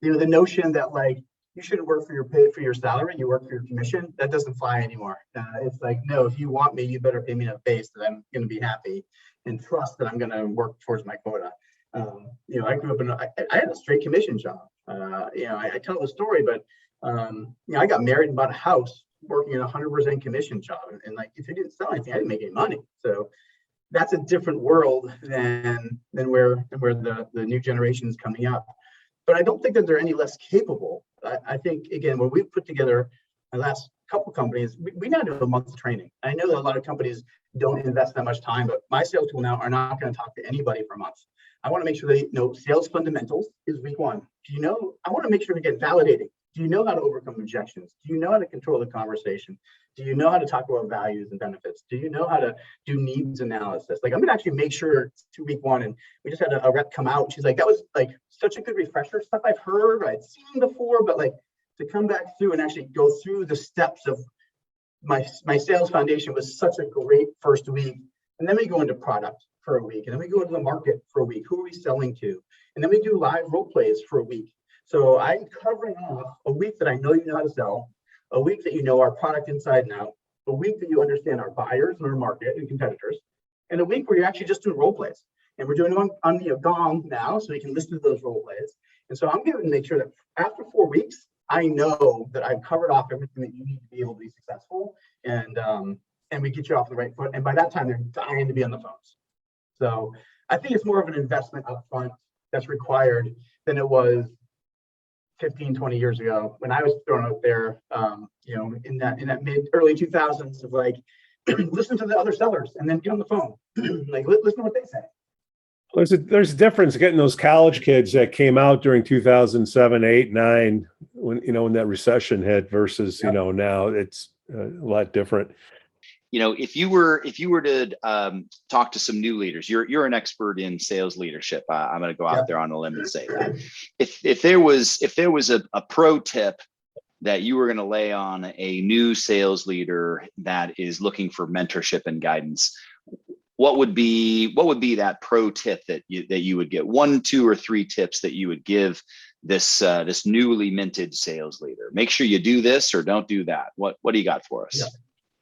The notion that like, you shouldn't work for your pay for your salary, you work for your commission. That doesn't fly anymore. It's like, no, if you want me, you better pay me enough base that I'm going to be happy and trust that I'm going to work towards my quota. I grew up I had a straight commission job. I tell the story, but I got married and bought a house working in a 100% commission job. And like, if I didn't sell anything, I didn't make any money. So that's a different world than where the new generation is coming up. But I don't think that they're any less capable. I think, again, when we've put together the last couple companies, we now do a month's training. I know that a lot of companies don't invest that much time, but my sales people now are not going to talk to anybody for months. I want to make sure they know sales fundamentals is week one. I want to make sure to get validating. Do you know how to overcome objections? Do you know how to control the conversation? Do you know how to talk about values and benefits? Do you know how to do needs analysis? Like, I'm going to actually make sure to week one, and we just had a rep come out. She's like, that was like such a good refresher, stuff I've heard, I'd seen before, but like to come back through and actually go through the steps of my sales foundation was such a great first week. And then we go into product for a week, and then we go into the market for a week. Who are we selling to? And then we do live role plays for a week. So I'm covering off a week that I know you know how to sell, a week that you know our product inside and out, a week that you understand our buyers and our market and competitors, and a week where you're actually just doing role plays. And we're doing it on Gong now, so you can listen to those role plays. And so I'm going to make sure that after 4 weeks, I know that I've covered off everything that you need to be able to be successful, and we get you off the right foot. And by that time, they're dying to be on the phones. So I think it's more of an investment up front that's required than it was 15, 20 years ago when I was thrown out there, in that early 2000s of like, listen to the other sellers and then get on the phone. Like, listen to what they say. There's a difference getting those college kids that came out during 2007, 8, 9, when that recession hit versus, now it's a lot different. If you were to talk to some new leaders, you're an expert in sales leadership. I'm going to go out there on a limb and say that. If there was a pro tip that you were going to lay on a new sales leader that is looking for mentorship and guidance, what would be that pro tip that you would get? 1, 2, or 3 tips that you would give this newly minted sales leader. Make sure you do this or don't do that. What do you got for us? Yeah.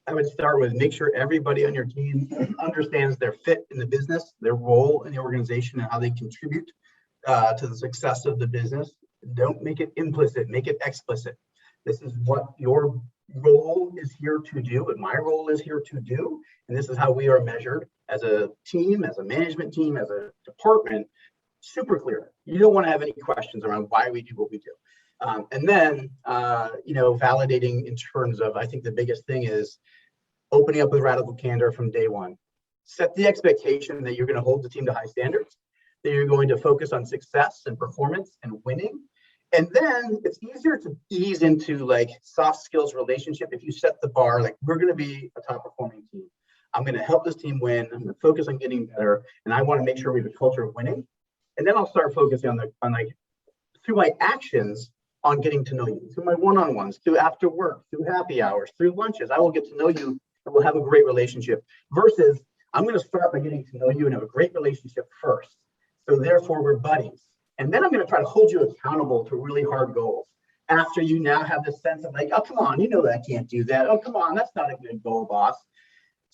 I would start with make sure everybody on your team understands their fit in the business, their role in the organization, and how they contribute to the success of the business. Don't make it implicit, make it explicit. This is what your role is here to do, and my role is here to do. And this is how we are measured as a team, as a management team, as a department. Super clear. You don't want to have any questions around why we do what we do. And then, validating in terms of, I think the biggest thing is opening up with radical candor from day one. Set the expectation that you're going to hold the team to high standards, that you're going to focus on success and performance and winning. And then it's easier to ease into like soft skills relationship if you set the bar, like we're going to be a top performing team. I'm going to help this team win. I'm going to focus on getting better. And I want to make sure we have a culture of winning. And then I'll start focusing on through my actions, on getting to know you, through my one-on-ones, through after work, through happy hours, through lunches. I will get to know you and we'll have a great relationship versus I'm going to start by getting to know you and have a great relationship first. So therefore we're buddies. And then I'm going to try to hold you accountable to really hard goals after you now have this sense of like, oh, come on, you know that I can't do that. Oh, come on, that's not a good goal, boss.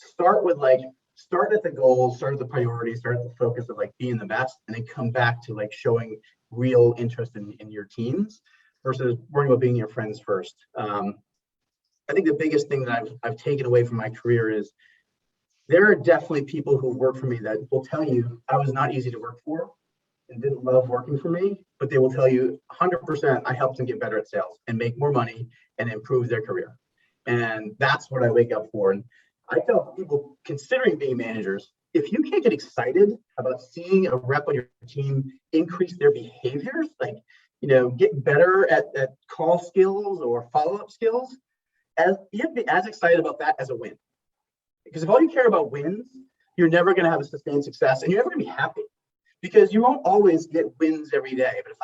start at the goals, start at the priorities, start at the focus of like being the best, and then come back to like showing real interest in your teams versus worrying about being your friends first. I think the biggest thing that I've taken away from my career is there are definitely people who work for me that will tell you I was not easy to work for and didn't love working for me, but they will tell you 100% I helped them get better at sales and make more money and improve their career. And that's what I wake up for. And I tell people considering being managers, if you can't get excited about seeing a rep on your team increase their behaviors, like, get better at call skills or follow-up skills, you have to be as excited about that as a win. Because if all you care about wins, you're never going to have a sustained success and you're never going to be happy because you won't always get wins every day. But if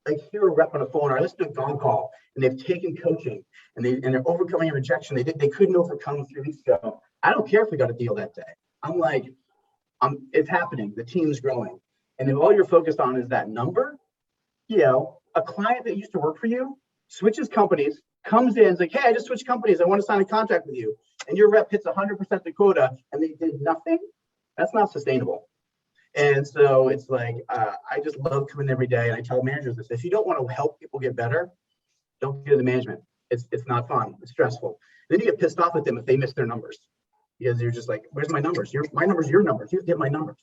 I hear a rep on the phone or I listen to a gong call and they've taken coaching and they're overcoming a rejection they couldn't overcome 3 weeks ago, I don't care if we got a deal that day. I'm like, it's happening. The team's growing. And if all you're focused on is that number, a client that used to work for you switches companies, comes in, is like, hey, I just switched companies. I want to sign a contract with you. And your rep hits 100% the quota and they did nothing. That's not sustainable. And so it's like, I just love coming every day. And I tell managers this, if you don't want to help people get better, don't get into management. It's not fun. It's stressful. Then you get pissed off at them if they miss their numbers because you're just like, where's my numbers? My numbers, your numbers. You get my numbers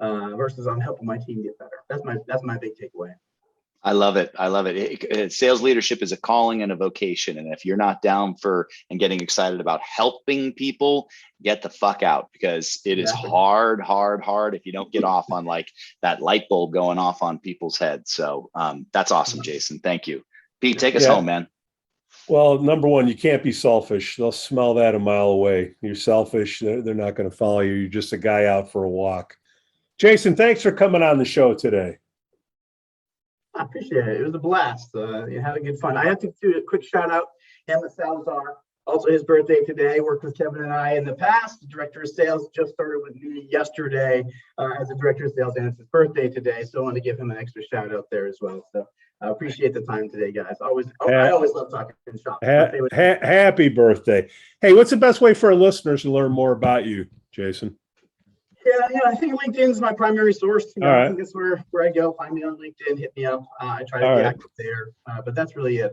versus I'm helping my team get better. That's my big takeaway. I love it. Sales leadership is a calling and a vocation. And if you're not down for and getting excited about helping people, get the fuck out because it is hard if you don't get off on like that light bulb going off on people's heads. So that's awesome, Jason. Thank you. Pete, take us home, man. Well, number one, you can't be selfish. They'll smell that a mile away. You're selfish. They're not going to follow you. You're just a guy out for a walk. Jason, thanks for coming on the show today. I appreciate it. It was a blast. You had a good fun. I have to do a quick shout out. Emma Salazar, also his birthday today. Worked with Kevin and I in the past. The director of sales just started with me yesterday as a director of sales, and it's his birthday today. So I want to give him an extra shout out there as well. So I appreciate the time today, guys. I always love talking shop. Happy birthday. Hey, what's the best way for our listeners to learn more about you, Jason? Yeah, I think LinkedIn's my primary source. All right. I think that's where I go. Find me on LinkedIn, hit me up. I try to be active there, but that's really it.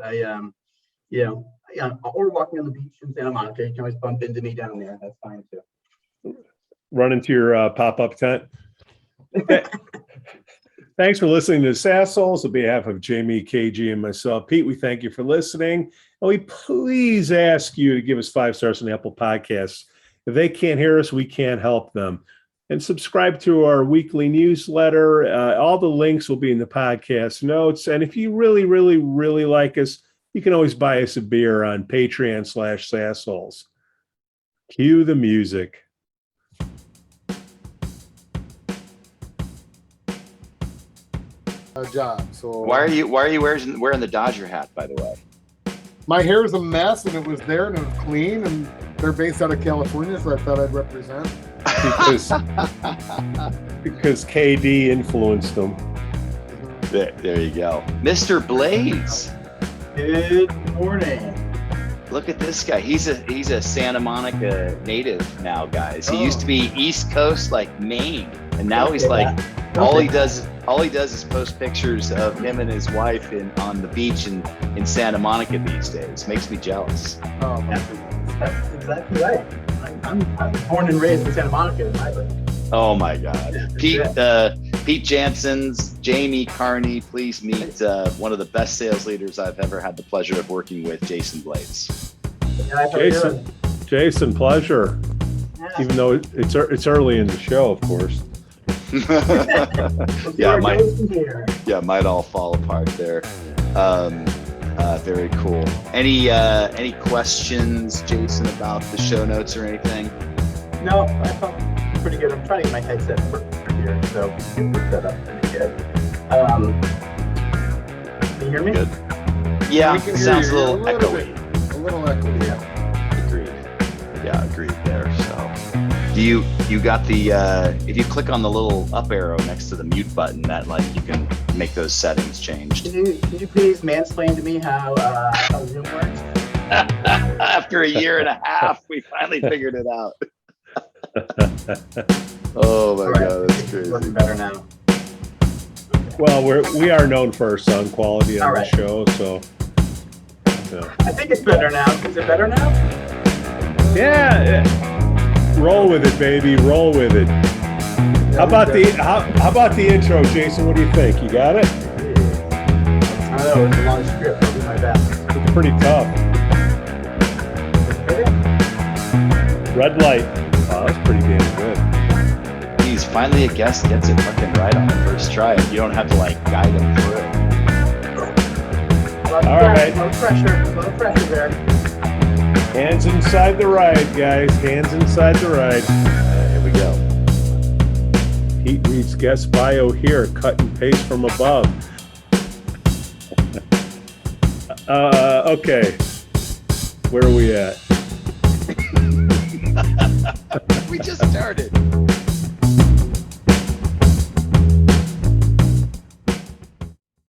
Or walking on the beach in Santa Monica, you can always bump into me down there. That's fine too. Run into your pop-up tent. Thanks for listening to SaasHoles. On behalf of Jamie, KG, and myself, Pete, we thank you for listening. And we please ask you to give us 5 stars on Apple Podcasts. If they can't hear us, we can't help them. And subscribe to our weekly newsletter. All the links will be in the podcast notes. And if you really, really, really like us, you can always buy us a beer on Patreon/SaasHoles. Cue the music. Job. So why are you wearing the Dodger hat, by the way? My hair is a mess and it was there and it was clean and they're based out of California, so I thought I'd represent. Because KD influenced them. There you go. Mr. Blais. Good morning. Look at this guy. He's a Santa Monica native now, guys. He used to be East Coast, like Maine, and now he's like all he does is post pictures of him and his wife on the beach in Santa Monica these days. Makes me jealous. Oh, that's exactly right. I'm born and raised in Santa Monica. Oh my God. Pete Jansons, Jamie, Carney, please meet one of the best sales leaders I've ever had the pleasure of working with, Jason Blais. Jason, pleasure. Yeah. Even though it's early in the show, of course. Might all fall apart there. Very cool. Any questions, Jason, about the show notes or anything? No, I felt pretty good. I'm trying to get my headset to work here, so we're set up pretty good. Can you hear me? Good. Yeah, it sounds a little echoey. A little echoey, yeah. Agreed. Yeah, agreed there. So, you got the if you click on the little up arrow next to the mute button, that you can make those settings changed. Can you please mansplain to me how Zoom works? After a year and a half, we finally figured it out. Oh my All right. God, that's It's crazy. looking better now. Well, we are known for our sound quality on All the right. show, so. I think it's better now. Is it better now? Yeah. Roll with it, baby. Roll with it. How about the intro, Jason? What do you think? You got it? I don't know. It's a long script. I'll do my best. It's pretty tough. Red light. Wow, that's pretty damn good. Geez, finally a guest gets it fucking right on the first try. You don't have to like guide them through it. All right. No pressure. No pressure there. Hands inside the ride, guys. Hands inside the ride. Here we go. Pete reads guest bio here. Cut and paste from above. Okay. Where are we at? We just started.